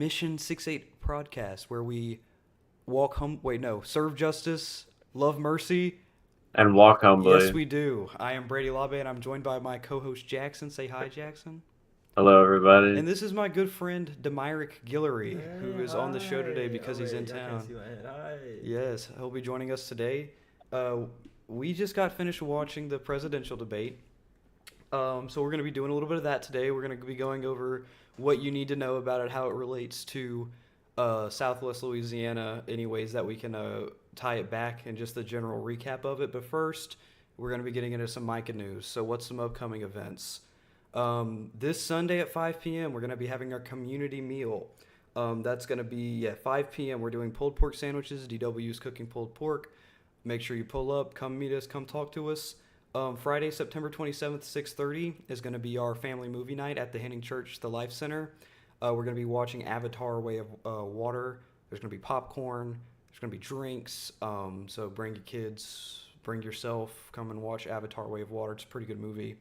Mission 68 podcast where we serve justice, love mercy. and walk Yes, humbly. we do. I am Brady Labe and I'm joined by my co-host Jackson. Say hi, Jackson. Hello, everybody. And this is my good friend Demyric Guillory, who Hey, is on the show today hi. because Oh he's in wait, y'all can't town. see my head. Hi. Yes, he'll be joining us today. Uh, we just got finished watching the presidential debate. So we're going to be doing a little bit of that today. We're going to be going over what you need to know about it, how it relates to Southwest Louisiana, any ways that we can tie it back, and just the general recap of it. But first, we're going to be getting into some Micah news. So what's some upcoming events? This Sunday at 5 p.m., we're going to be having our community meal. That's going to be at 5 p.m. We're doing pulled pork sandwiches. DW's cooking pulled pork. Make sure you pull up, come meet us, come talk to us. Friday, September 27th, 6:30 is going to be our family movie night at the Henning Church, the Life Center. We're going to be watching Avatar: Way of Water. There's going to be popcorn. There's going to be drinks. So bring your kids, bring yourself, come and watch Avatar: Way of Water. It's a pretty good movie.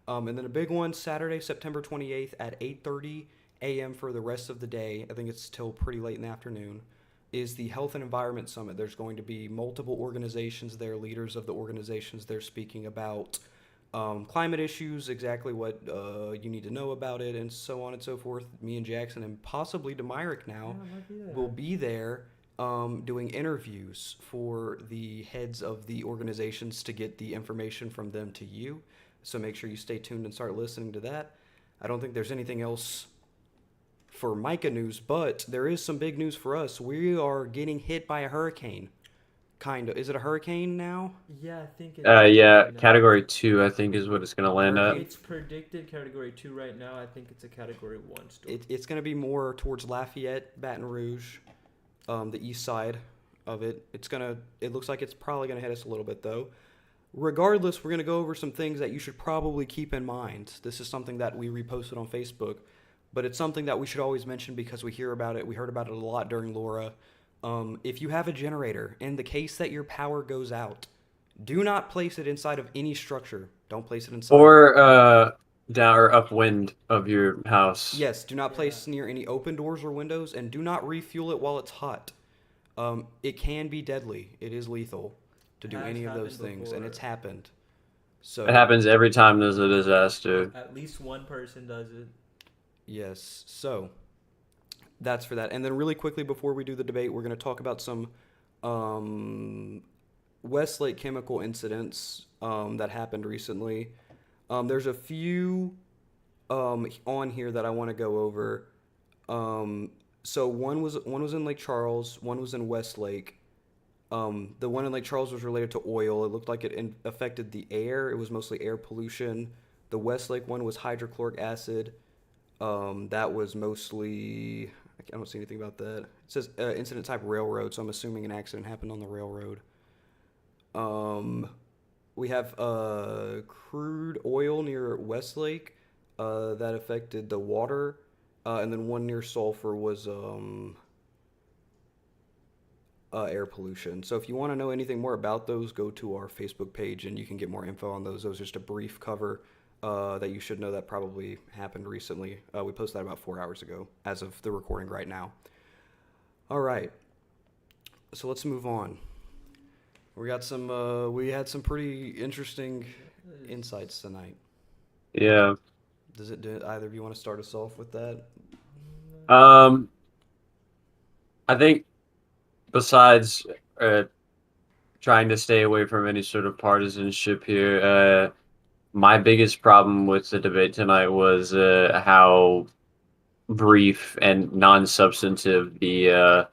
And then a big one, Saturday, September 28th at 8:30 a.m. for the rest of the day. I think it's still pretty late in the afternoon. Is the Health and Environment Summit. There's going to be multiple organizations there, leaders of the organizations there speaking about climate issues, exactly what you need to know about it, and so on and so forth. Me and Jackson and possibly Demyric now Yeah, I might be there. will be there doing interviews for the heads of the organizations to get the information from them to you. So make sure you stay tuned and start listening to that. I don't think there's anything else for Micah news, but there is some big news for us. We are getting hit by a hurricane. Kind of. Is it a hurricane now? Yeah, I think it's Yeah, right now. Category 2, I think, is what it's going to land at. Hurricane. It's predicted Category 2 right now. I think it's a Category 1 storm. It's going to be more towards Lafayette, Baton Rouge, the east side of it. It looks like it's probably going to hit us a little bit, though. Regardless, we're going to go over some things that you should probably keep in mind. This is something that we reposted on Facebook, but it's something that we should always mention because we hear about it. We heard about it a lot during Laura. If you have a generator, in the case that your power goes out, do not place it inside of any structure. Don't place it inside. Or down or upwind of your house. Yes, do not place near any open doors or windows, and do not refuel it while it's hot. It can be deadly. It is lethal to do Has any of those happened things, and before. it's happened. So It happens every time there's a disaster. At least one person does it. yes, so that's for that. And then really quickly before we do the debate, we're going to talk about some Westlake chemical incidents that happened recently. There's a few on here that I want to go over. So one was in Lake Charles, one was in Westlake. The one in Lake Charles was related to oil. It looked like it affected the air. It was mostly air pollution. The Westlake one was hydrochloric acid. That was mostly. I don't see anything about that. It says incident type railroad, so I'm assuming an accident happened on the railroad. We have crude oil near Westlake that affected the water, and then one near Sulphur was air pollution. So if you want to know anything more about those, go to our Facebook page and you can get more info on those. Those are just a brief cover that you should know that probably happened recently. We posted that about 4 hours ago as of the recording right now. All right. So let's move on. We had some pretty interesting insights tonight. Yeah. Do either of you want to start us off with that? I think besides trying to stay away from any sort of partisanship here, my biggest problem with the debate tonight was how brief and non-substantive the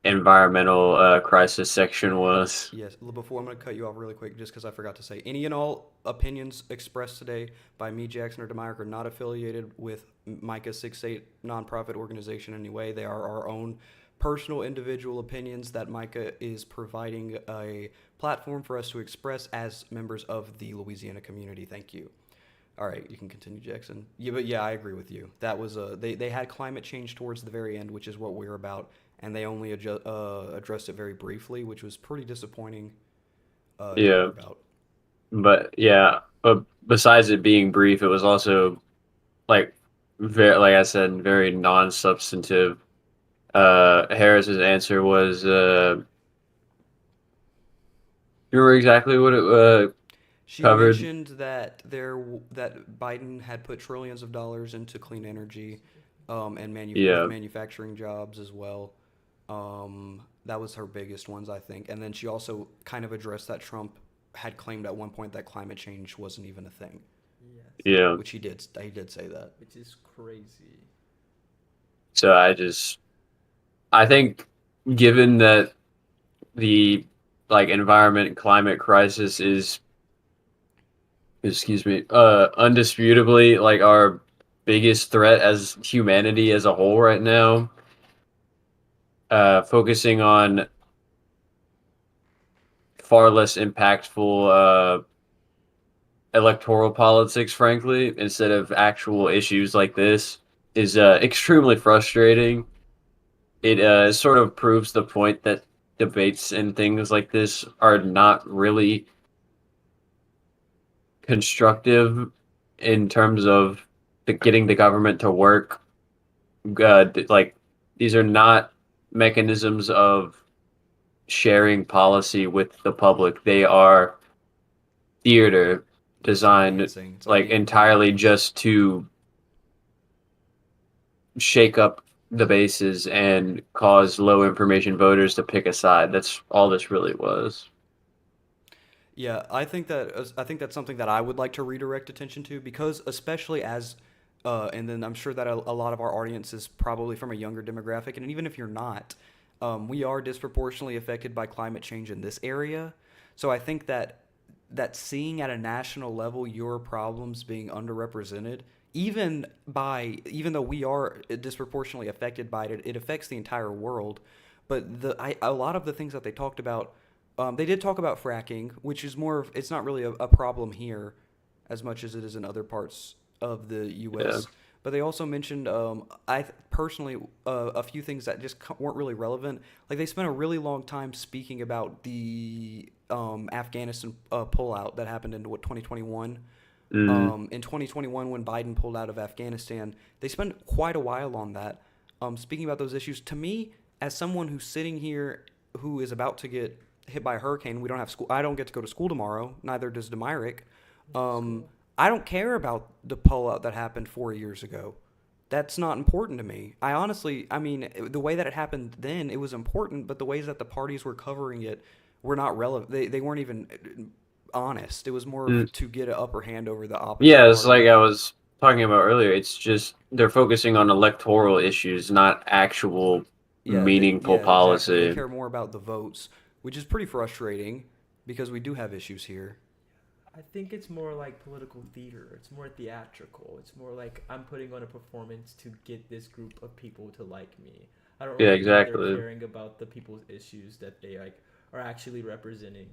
environmental crisis section was. Yes. Before I'm going to cut you off really quick, just because I forgot to say, any and all opinions expressed today by me, Jackson, or Demyric are not affiliated with Micah 68 nonprofit organization in any way. They are our own personal individual opinions that Micah is providing a platform for us to express as members of the Louisiana community. Thank you. All right, you can continue, Jackson. Yeah, but yeah, I agree with you. That was they had climate change towards the very end, which is what we're about, and they only addressed it very briefly, which was pretty disappointing to hear Yeah, about. but yeah, but besides it being brief, it was also like very, like I said, very non-substantive. Harris's answer was you remember exactly what it She covered? mentioned that that Biden had put trillions of dollars into clean energy, and with Yeah, manufacturing jobs as well. That was her biggest ones, I think. And then she also kind of addressed that Trump had claimed at one point that climate change wasn't even a thing, Yes, yeah. which he did. He did say that. which is crazy. So I think given that the like environment and climate crisis is, excuse me, undisputably like our biggest threat as humanity as a whole right now, focusing on far less impactful electoral politics, frankly, instead of actual issues like this, is extremely frustrating. It sort of proves the point that debates and things like this are not really constructive in terms of getting the government to work. Like these are not mechanisms of sharing policy with the public. They are theater It's designed dancing. It's like like being played entirely against. just to shake up the bases and cause low information voters to pick a side. That's all this really was. Yeah, I think that's something that I would like to redirect attention to because especially and then I'm sure that a lot of our audience is probably from a younger demographic, and even if you're not, we are disproportionately affected by climate change in this area. So I think that seeing at a national level your problems being underrepresented, even though we are disproportionately affected by it, it affects the entire world. But a lot of the things that they talked about, they did talk about fracking, which is it's not really a problem here as much as it is in other parts of the Yeah. U.S. But they also mentioned, personally, a few things that just weren't really relevant. Like they spent a really long time speaking about the Afghanistan pullout that happened in 2021. Mm, In 2021, when Biden pulled out of Afghanistan, they spent quite a while on that. Speaking about those issues, to me, as someone who's sitting here who is about to get hit by a hurricane, we don't have school. I don't get to go to school tomorrow. Neither does Demyrick. Let's Um, go. I don't care about the pullout that happened 4 years ago. That's not important to me. I honestly, I mean, the way that it happened then, it was important, but the ways that the parties were covering it were not relevant. They weren't even honest. It was more mm. of to get an upper hand over the opposite Yeah, it's party. like I was talking about earlier. It's just they're focusing on electoral issues, not actual meaningful Yeah, exactly. They policy. care more about the votes, which is pretty frustrating because we do have issues here. I think it's more like political theater. It's more theatrical. It's more like I'm putting on a performance to get this group of people to like me. I don't Yeah, really think they're exactly. caring about the people's issues that they like are actually representing.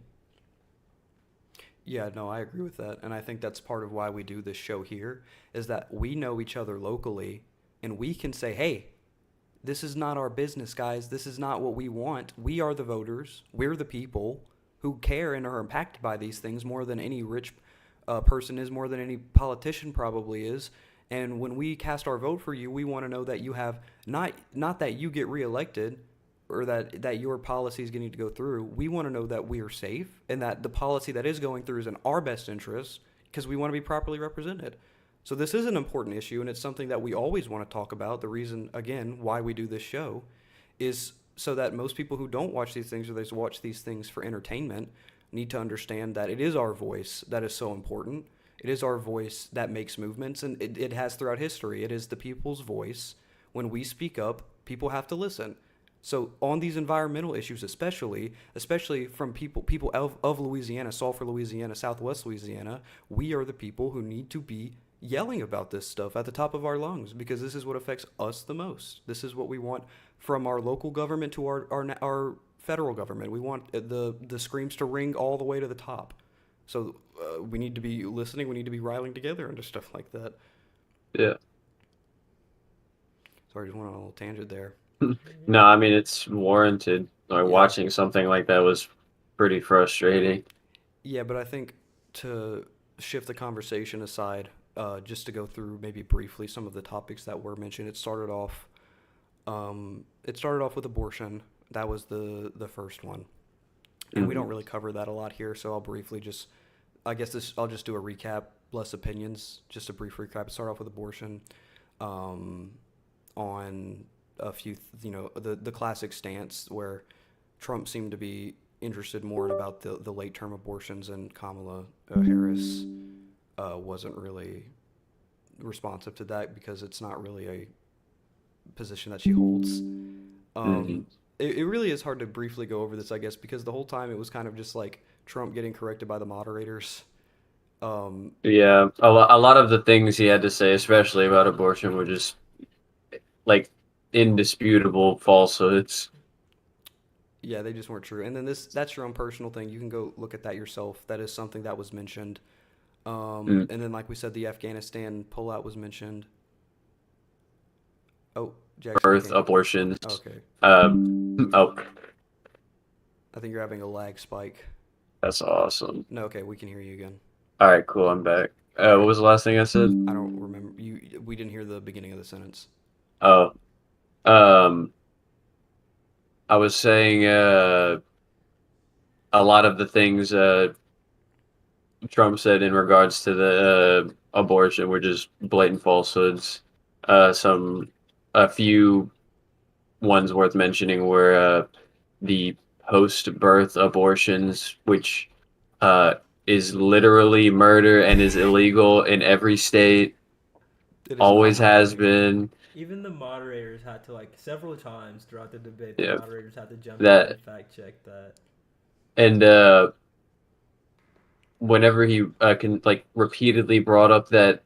Yeah, no, I agree with that. And I think that's part of why we do this show here is that we know each other locally and we can say, "Hey, this is not our business, guys. This is not what we want. We are the voters. We're the people who care and are impacted by these things more than any rich person is, more than any politician probably is. And when we cast our vote for you, we want to know that you have not that you get reelected or that your policy is getting to go through. We want to know that we are safe and that the policy that is going through is in our best interest because we want to be properly represented. So this is an important issue, and it's something that we always want to talk about. The reason, again, why we do this show is so that most people who don't watch these things or they just watch these things for entertainment need to understand that it is our voice that is so important. It is our voice that makes movements, and it has throughout history. It is the people's voice. When we speak up, people have to listen. So on these environmental issues, especially from people of Louisiana, Sulphur, Louisiana, Southwest Louisiana, we are the people who need to be yelling about this stuff at the top of our lungs because this is what affects us the most. This is what we want from our local government to our federal government. We want the screams to ring all the way to the top. So we need to be listening. We need to be riling together into stuff like that. Yeah. Sorry, I just went on a little tangent there. No, I mean it's warranted. Like Yeah, watching something like that was pretty frustrating. yeah, but I think to shift the conversation aside, just to go through maybe briefly some of the topics that were mentioned. It started off It started off with abortion. That was the first one, and we don't really cover that a lot here. So I'll briefly just, I guess I'll just do a recap, less opinions, just a brief recap. Start off with abortion, on a few, the classic stance where Trump seemed to be interested more in about the late term abortions, and Kamala Harris wasn't really responsive to that because it's not really a position that she holds. It really is hard to briefly go over this, I guess, because the whole time it was kind of just like Trump getting corrected by the moderators. Yeah, a lot of the things he had to say, especially about abortion, were just like indisputable falsehoods. Yeah, they just weren't true. And then that's your own personal thing. You can go look at that yourself. That is something that was mentioned. And then, like we said, the Afghanistan pullout was mentioned. Oh, Jackson. Birth, abortions. Okay. Oh, I think you're having a lag spike. that's awesome. No, okay, we can hear you again. All right, cool. I'm back. What was the last thing I said? I don't remember. We didn't hear the beginning of the sentence. Oh, I was saying a lot of the things Trump said in regards to the abortion were just blatant falsehoods. A few ones worth mentioning were the post-birth abortions, which is literally murder and is illegal in every state. It is Always not has illegal. been. Even the moderators had to, like, several times throughout the debate, Yeah, the moderators had to jump in that and fact check that. and whenever he can like repeatedly brought up that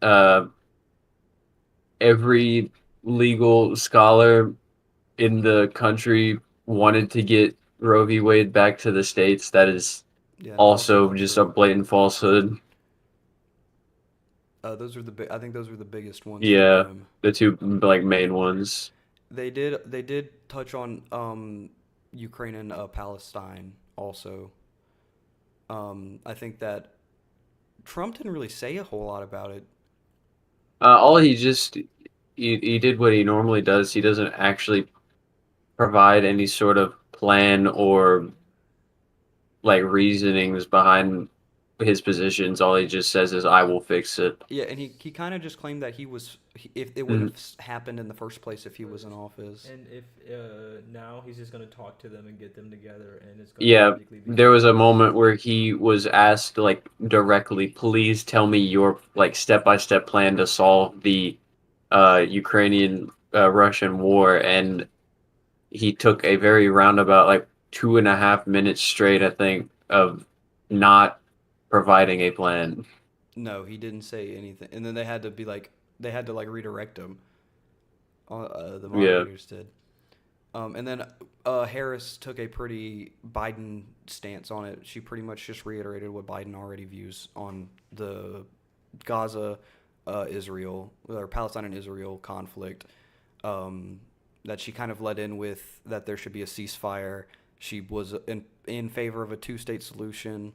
every legal scholar in the country wanted to get Roe v. Wade back to the states, that is Yeah, also not just true. a blatant falsehood. Those are I think those were the biggest ones for Yeah, him. the two like main ones. They did touch on Ukraine and Palestine also. I think that Trump didn't really say a whole lot about it. All he did what he normally does. He doesn't actually provide any sort of plan or like reasonings behind his positions. All he just says is, "I will fix it." Yeah, and he kind of just claimed that if it wouldn't Mhm. have happened in the first place if he was in office. And if now he's just gonna talk to them and get them together, and it's gonna Yeah, magically be there was a fixed. moment where he was asked like directly, "Please tell me your like step-by-step plan to solve the Ukrainian Russian war," and he took a very roundabout like 2.5 minutes straight, I think, of not providing a plan. No, he didn't say anything. And then they had to like redirect him. The Yeah. moderators did. And then Harris took a pretty Biden stance on it. She pretty much just reiterated what Biden already views on the Gaza, Israel, or Palestine and Israel conflict. That she kind of led in with that there should be a ceasefire. She was in favor of a two-state solution.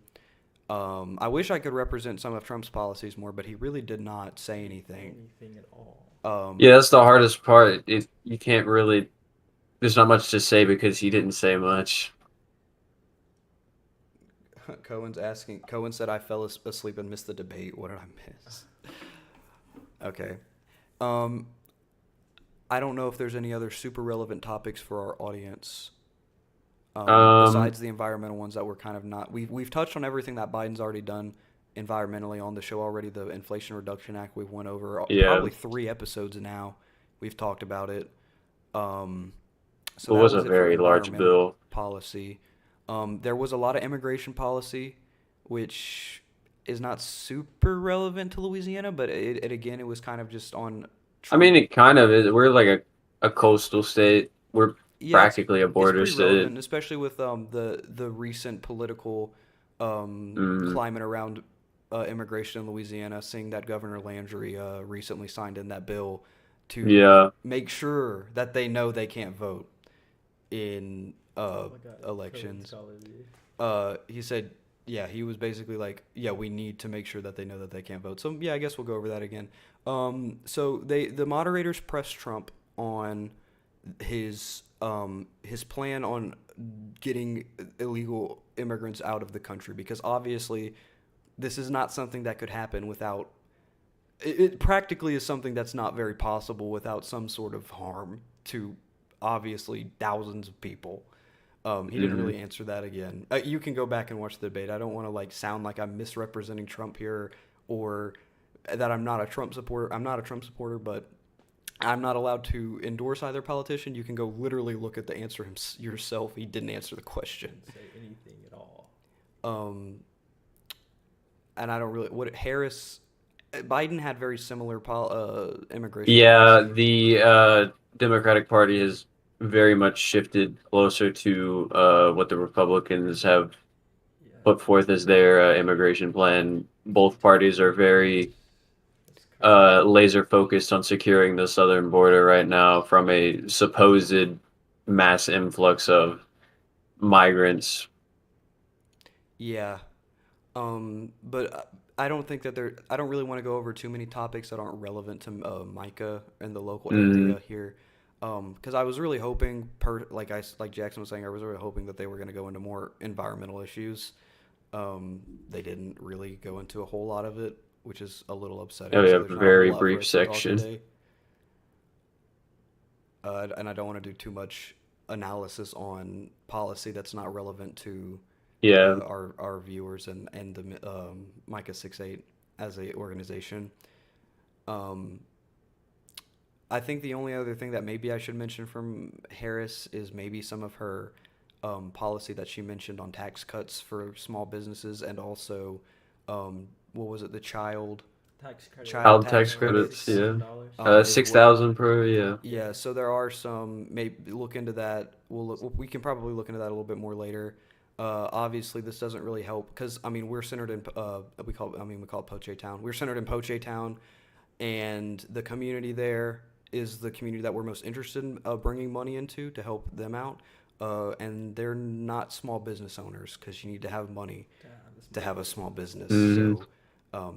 I wish I could represent some of Trump's policies more, but he really did not say anything. Anything at all. Yeah, that's the hardest part. You can't really. There's not much to say because he didn't say much. Cohen said I fell asleep and missed the debate. What did I miss? Okay. I don't know if there's any other super relevant topics for our audience. Besides the environmental ones that we're kind of not. We've touched on everything that Biden's already done environmentally on the show already. The Inflation Reduction Act we've went over Yeah. probably 3 episodes now. We've talked about it. So It that was a it for very large environmental bill. policy. There was a lot of immigration policy, which is not super relevant to Louisiana, but it was kind of just on I mean, Trump. it kind of is. We're like a coastal state. We're Yeah, practically a it's border pretty state. relevant, especially with the recent political Mm, climate around immigration in Louisiana. Seeing that Governor Landry recently signed in that bill to yeah. make sure that they know they can't vote in Oh my God, elections. scholarly. He said, yeah, he was basically like, yeah, we need to make sure that they know that they can't vote. So yeah, I guess we'll go over that again. So the moderators pressed Trump on his plan on getting illegal immigrants out of the country, because obviously this is not something that could happen without it practically is something that's not very possible without some sort of harm to obviously thousands of people. He didn't Hmm. really answer that again. You can go back and watch the debate. I don't want to like sound like I'm misrepresenting Trump here or that I'm not a Trump supporter. I'm not a Trump supporter, but I'm not allowed to endorse either politician. You can go literally look at the answer yourself. He didn't answer the question. Didn't say anything at all. Um, and I don't really what Harris. Biden had very similar immigration Yeah, policy. the Democratic Party has very much shifted closer to what the Republicans have Yeah, put forth as their immigration plan. Both parties are very that's crazy. laser focused on securing the southern border right now from a supposed mass influx of migrants. Yeah. But I don't think that there. I don't really want to go over too many topics that aren't relevant to Micah and the local Mm, area here. Because I was really hoping, like Jackson was saying, I was really hoping that they were going to go into more environmental issues. They didn't really go into a whole lot of it, which is a little oh upsetting. So yeah, there's not a whole very lot for brief us to talk section. today. And I don't want to do too much analysis on policy that's not relevant to Yeah, our viewers and the Micah 6-8 as a organization. Um, I think the only other thing that maybe I should mention from Harris is maybe some of her policy that she mentioned on tax cuts for small businesses and also what was it, the Tax credit, child child tax tax $6,000, credits. credits Yeah, $6,000. is six what. thousand per. Yeah. Yeah. Yeah, so there are some. Maybe look into that. We can probably look into that a little bit more later. Obviously, this doesn't really help because I mean we're centered in we call it Poche Town. We're centered in Poche Town, and the community there is the community that we're most interested in bringing money into to help them out. And they're not small business owners because you need to have money To have a to small have a small business. business. Mm, So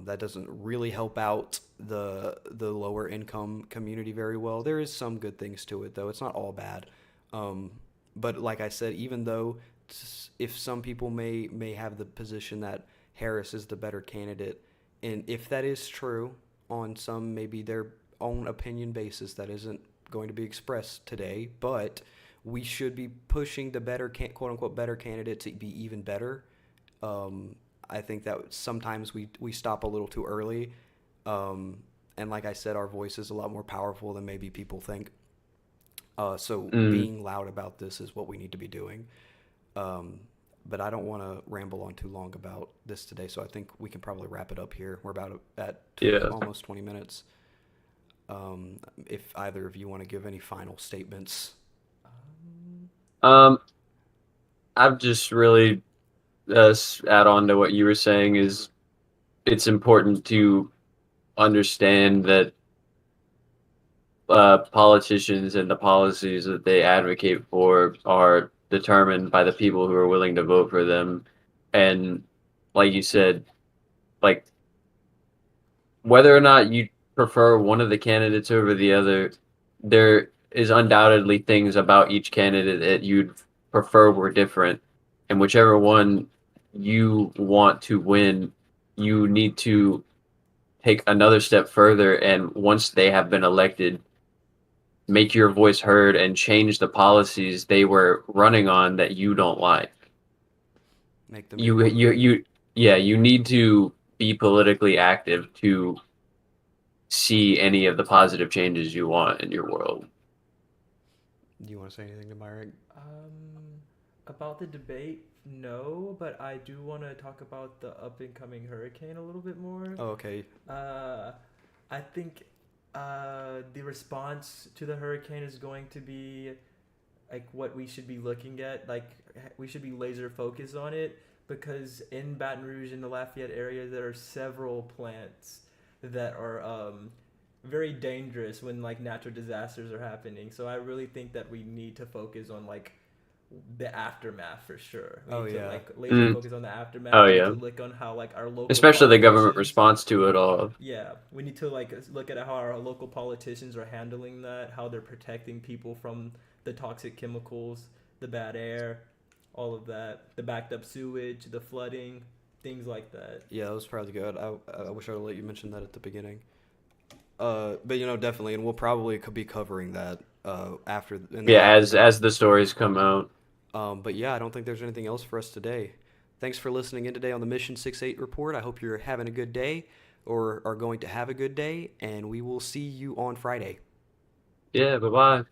that doesn't really help out the lower income community very well. There is some good things to it though. It's not all bad. Um, but like I said, even though if some people may have the position that Harris is the better candidate, and if that is true on some maybe their own opinion basis, that isn't going to be expressed today. But we should be pushing the better quote unquote better candidate to be even better. um, I think that sometimes we stop a little too early. Um, and like I said, our voice is a lot more powerful than maybe people think. So mm. being loud about this is what we need to be doing. Um, but I don't want to ramble on too long about this today, so I think we can probably wrap it up here. We're about at Yeah. almost 20 minutes. If either of you want to give any final statements. Um, Um, I've just really add on to what you were saying is it's important to understand that politicians and the policies that they advocate for are determined by the people who are willing to vote for them. And like you said, like whether or not you prefer one of the candidates over the other, there is undoubtedly things about each candidate that you'd prefer were different. And whichever one you want to win, you need to take another step further. And once they have been elected, make your voice heard and change the policies they were running on that you don't like. Make them You you implement. you yeah, you need to be politically active to see any of the positive changes you want in your world. Do you want to say anything to Myrick? um, about the debate, no, but I do want to talk about the up and coming hurricane a little bit more. Oh, okay. Uh, I think the response to the hurricane is going to be like what we should be looking at. Like we should be laser focused on it because in Baton Rouge in the Lafayette area there are several plants that are very dangerous when like natural disasters are happening. So I really think that we need to focus on like the aftermath for sure. We Oh, need yeah. to like laser Mm. focus on the aftermath. Oh We need yeah. to look on how like our local Especially the government politicians. response to it all. Yeah, we need to like look at how our local politicians are handling that, how they're protecting people from the toxic chemicals, the bad air, all of that, the backed up sewage, the flooding, things like that. Yeah, that was probably good. I wish I would let you mention that at the beginning. But definitely, and we'll probably be covering that after in the Yeah, aftermath. as the stories come out. But yeah, I don't think there's anything else for us today. Thanks for listening in today on the Mission 68 report. I hope you're having a good day or are going to have a good day, and we will see you on Friday. Yeah, bye bye.